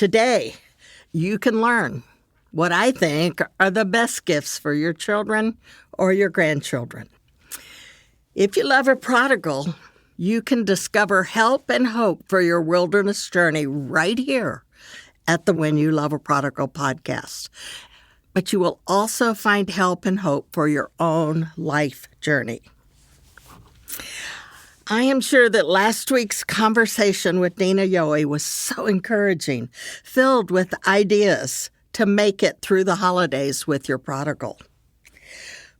Today, you can learn what I think are the best gifts for your children or your grandchildren. If you love a prodigal, you can discover help and hope for your wilderness journey right here at the When You Love a Prodigal podcast. But you will also find help and hope for your own life journey. I am sure that last week's conversation with Dina Yohe was so encouraging, filled with ideas to make it through the holidays with your prodigal.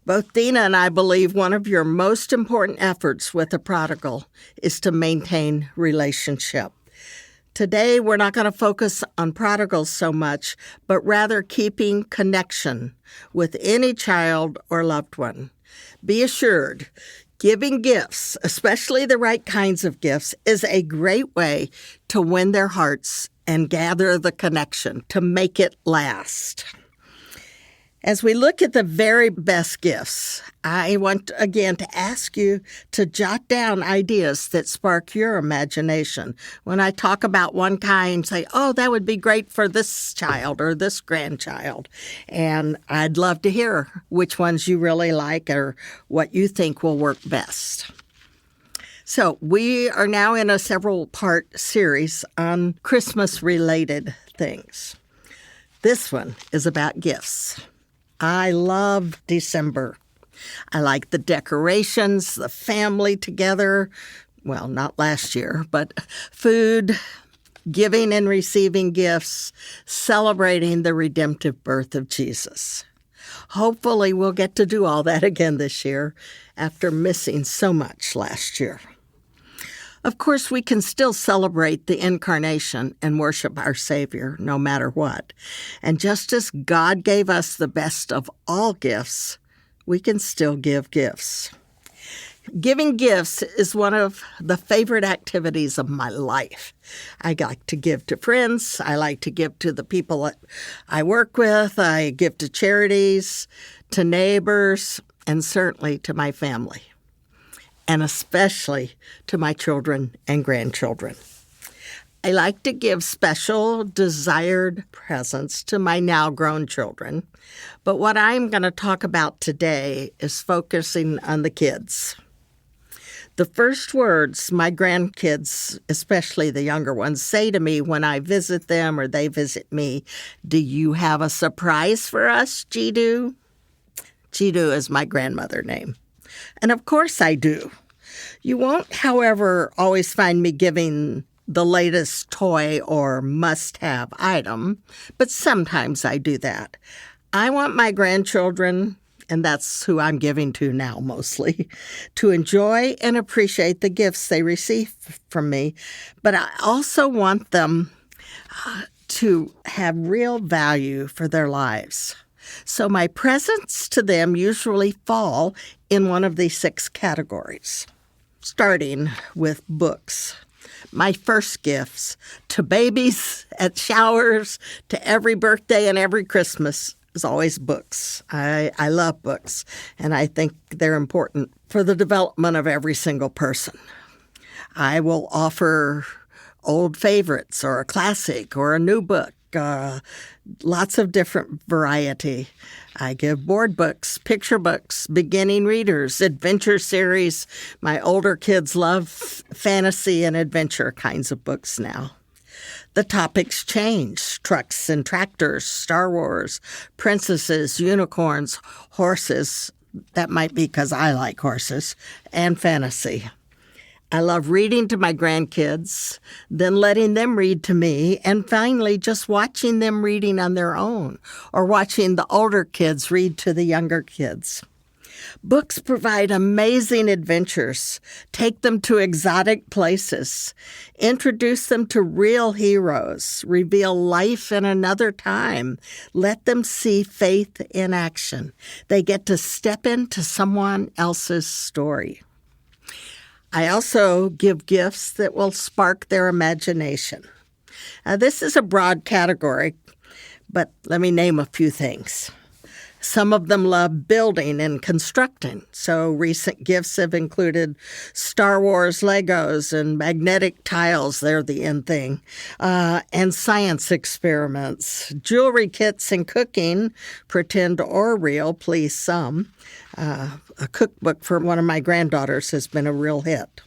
Both Dina and I believe one of your most important efforts with a prodigal is to maintain relationship. Today, we're not going to focus on prodigals so much, but rather keeping connection with any child or loved one. Be assured, giving gifts, especially the right kinds of gifts, is a great way to win their hearts and gather the connection to make it last. As we look at the very best gifts, I want again to ask you to jot down ideas that spark your imagination. When I talk about one kind, say, oh, that would be great for this child or this grandchild. And I'd love to hear which ones you really like or what you think will work best. So we are now in a several-part series on Christmas-related things. This one is about gifts. I love December. I like the decorations, the family together. Well, not last year, but food, giving and receiving gifts, celebrating the redemptive birth of Jesus. Hopefully, we'll get to do all that again this year after missing so much last year. Of course, we can still celebrate the incarnation and worship our Savior no matter what. And just as God gave us the best of all gifts, we can still give gifts. Giving gifts is one of the favorite activities of my life. I like to give to friends. I like to give to the people that I work with. I give to charities, to neighbors, and certainly to my family, and especially to my children and grandchildren. I like to give special, desired presents to my now-grown children, but what I'm going to talk about today is focusing on the kids. The first words my grandkids, especially the younger ones, say to me when I visit them or they visit me, "Do you have a surprise for us, Judy?" Judy is my grandmother's name. And of course I do. You won't, however, always find me giving the latest toy or must-have item, but sometimes I do that. I want my grandchildren, and that's who I'm giving to now mostly, to enjoy and appreciate the gifts they receive from me, but I also want them to have real value for their lives. So my presents to them usually fall in one of these 6 categories, starting with books. My first gifts to babies at showers, to every birthday and every Christmas is always books. I love books, and I think they're important for the development of every single person. I will offer old favorites or a classic or a new book. Lots of different variety. I give board books, picture books, beginning readers, adventure series. My older kids love fantasy and adventure kinds of books now. The topics change: trucks and tractors, Star Wars, princesses, unicorns, horses. That might be because I like horses, and fantasy. I love reading to my grandkids, then letting them read to me, and finally just watching them reading on their own or watching the older kids read to the younger kids. Books provide amazing adventures, take them to exotic places, introduce them to real heroes, reveal life in another time, let them see faith in action. They get to step into someone else's story. I also give gifts that will spark their imagination. Now, this is a broad category, but let me name a few things. Some of them love building and constructing, so recent gifts have included Star Wars Legos and magnetic tiles, they're the in thing, and science experiments. Jewelry kits and cooking, pretend or real, please some. A cookbook for one of my granddaughters has been a real hit.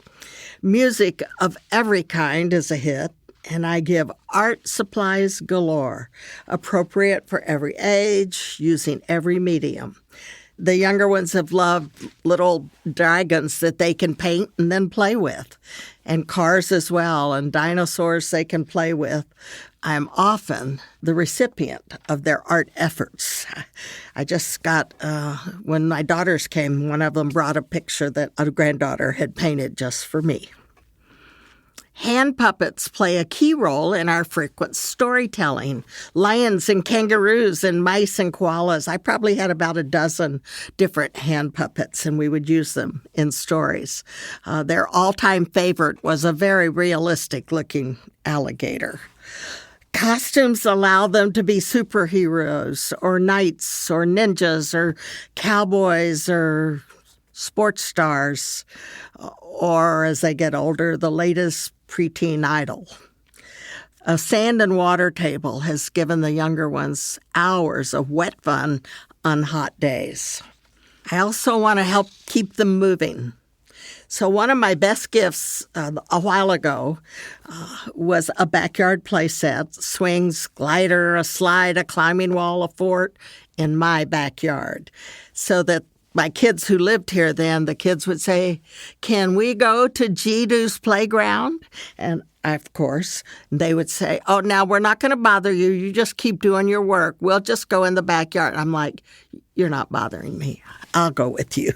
Music of every kind is a hit. And I give art supplies galore, appropriate for every age, using every medium. The younger ones have loved little dragons that they can paint and then play with, and cars as well, and dinosaurs they can play with. I'm often the recipient of their art efforts. I just got, when my daughters came, one of them brought a picture that a granddaughter had painted just for me. Hand puppets play a key role in our frequent storytelling. Lions and kangaroos and mice and koalas. I probably had about a dozen different hand puppets, and we would use them in stories. Their all-time favorite was a very realistic-looking alligator. Costumes allow them to be superheroes or knights or ninjas or cowboys or sports stars, or as they get older, the latest preteen idol. A sand and water table has given the younger ones hours of wet fun on hot days. I also want to help keep them moving. So one of my best gifts a while ago was a backyard play set, swings, glider, a slide, a climbing wall, a fort in my backyard, so that my kids who lived here then, the kids would say, "Can we go to Judy's playground?" And of course, they would say, "Oh, now we're not going to bother you. You just keep doing your work. We'll just go in the backyard." I'm like, "You're not bothering me. I'll go with you."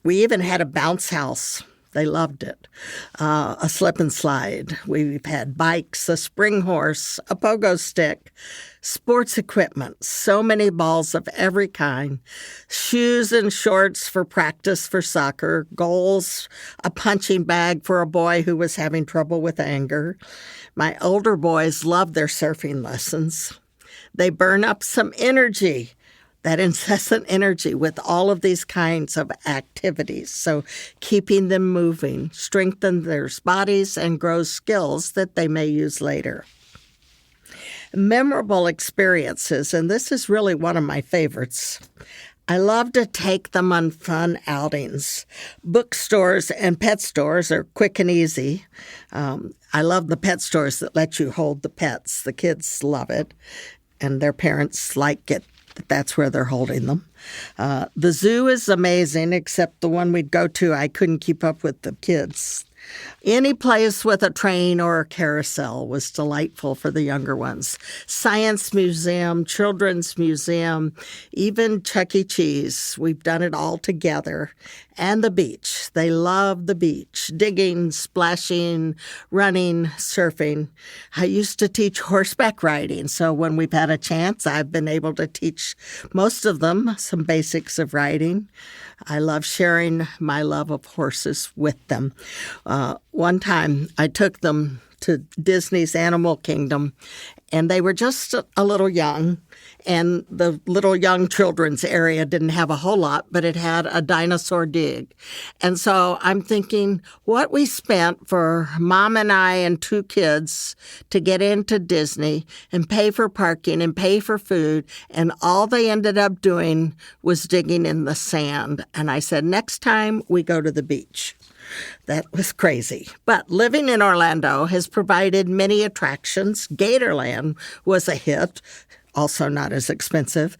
We even had a bounce house. They loved it. A slip and slide. We've had bikes, a spring horse, a pogo stick, sports equipment, so many balls of every kind, shoes and shorts for practice for soccer, goals, a punching bag for a boy who was having trouble with anger. My older boys love their surfing lessons. They burn up some energy, that incessant energy, with all of these kinds of activities. So keeping them moving strengthens their bodies and grows skills that they may use later. Memorable experiences, and this is really one of my favorites. I love to take them on fun outings. Bookstores and pet stores are quick and easy. I love the pet stores that let you hold the pets. The kids love it, and their parents like it. That's where they're holding them. The zoo is amazing, except the one we'd go to, I couldn't keep up with the kids. Any place with a train or a carousel was delightful for the younger ones. Science museum, children's museum, even Chuck E. Cheese. We've done it all together. And the beach. They love the beach. Digging, splashing, running, surfing. I used to teach horseback riding, so when we've had a chance, I've been able to teach most of them some basics of riding. I love sharing my love of horses with them. One time I took them to Disney's Animal Kingdom, and they were just a little young, and the little young children's area didn't have a whole lot, but it had a dinosaur dig. And so I'm thinking what we spent for Mom and I and two kids to get into Disney and pay for parking and pay for food, and all they ended up doing was digging in the sand. And I said, next time we go to the beach. That was crazy. But living in Orlando has provided many attractions. Gatorland was a hit, also not as expensive.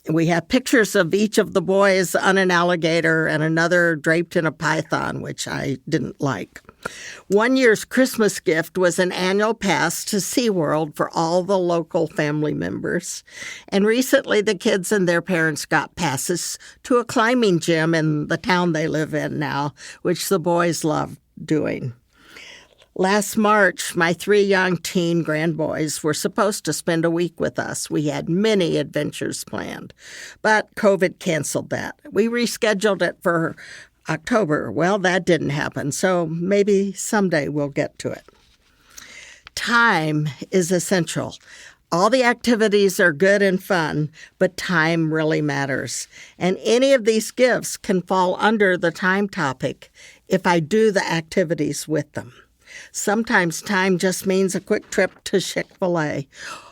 We have pictures of each of the boys on an alligator and another draped in a python, which I didn't like. One year's Christmas gift was an annual pass to SeaWorld for all the local family members. And recently, the kids and their parents got passes to a climbing gym in the town they live in now, which the boys love doing. Last March, my 3 young teen grandboys were supposed to spend a week with us. We had many adventures planned, but COVID canceled that. We rescheduled it for October. Well, that didn't happen, so maybe someday we'll get to it. Time is essential. All the activities are good and fun, but time really matters. And any of these gifts can fall under the time topic if I do the activities with them. Sometimes time just means a quick trip to Chick-fil-A,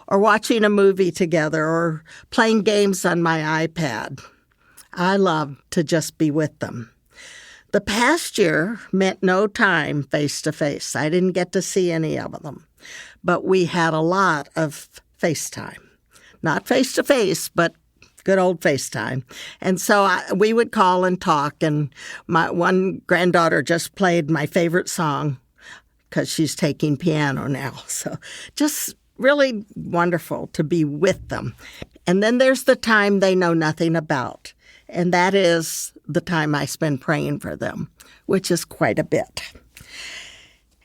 or watching a movie together, or playing games on my iPad. I love to just be with them. The past year meant no time face-to-face. I didn't get to see any of them, but we had a lot of FaceTime. Not face-to-face, but good old FaceTime. And so we would call and talk, and my one granddaughter just played my favorite song because she's taking piano now. So just really wonderful to be with them. And then there's the time they know nothing about, and that is the time I spend praying for them, which is quite a bit.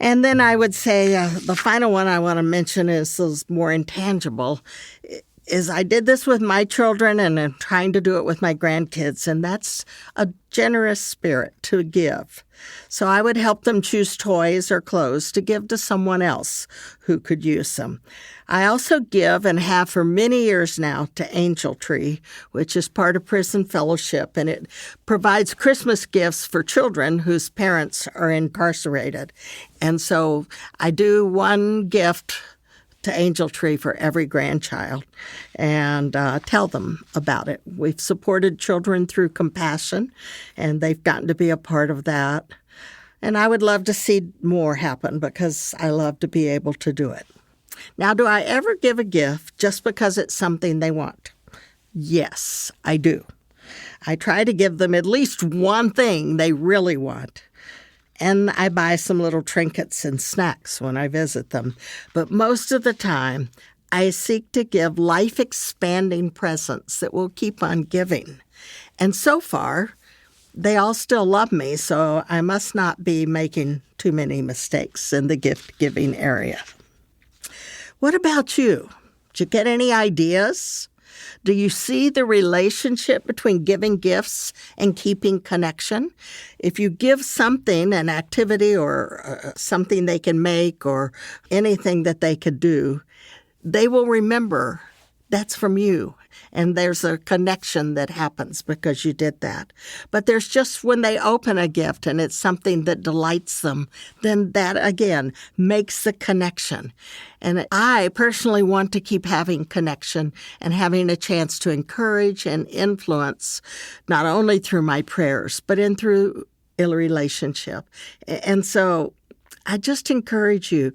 And then I would say the final one I want to mention is more intangible, is I did this with my children and I'm trying to do it with my grandkids, and that's a generous spirit to give. So I would help them choose toys or clothes to give to someone else who could use them. I also give and have for many years now to Angel Tree, which is part of Prison Fellowship, and it provides Christmas gifts for children whose parents are incarcerated. And so I do one gift to Angel Tree for every grandchild and tell them about it. We've supported children through compassion, and they've gotten to be a part of that. And I would love to see more happen because I love to be able to do it. Now, do I ever give a gift just because it's something they want? Yes, I do. I try to give them at least one thing they really want. And I buy some little trinkets and snacks when I visit them. But most of the time, I seek to give life-expanding presents that will keep on giving. And so far, they all still love me, so I must not be making too many mistakes in the gift-giving area. What about you? Did you get any ideas? Do you see the relationship between giving gifts and keeping connection? If you give something, an activity or something they can make or anything that they could do, they will remember that's from you. And there's a connection that happens because you did that. But there's just when they open a gift and it's something that delights them, then that, again, makes the connection. And I personally want to keep having connection and having a chance to encourage and influence, not only through my prayers, but through a relationship. And so I just encourage you,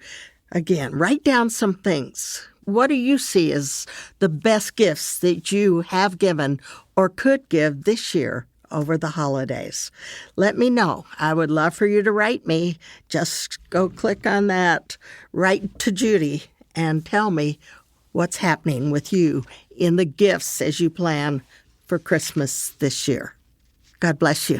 again, write down some things. What do you see as the best gifts that you have given or could give this year over the holidays? Let me know. I would love for you to write me. Just go click on that, write to Judy, and tell me what's happening with you in the gifts as you plan for Christmas this year. God bless you.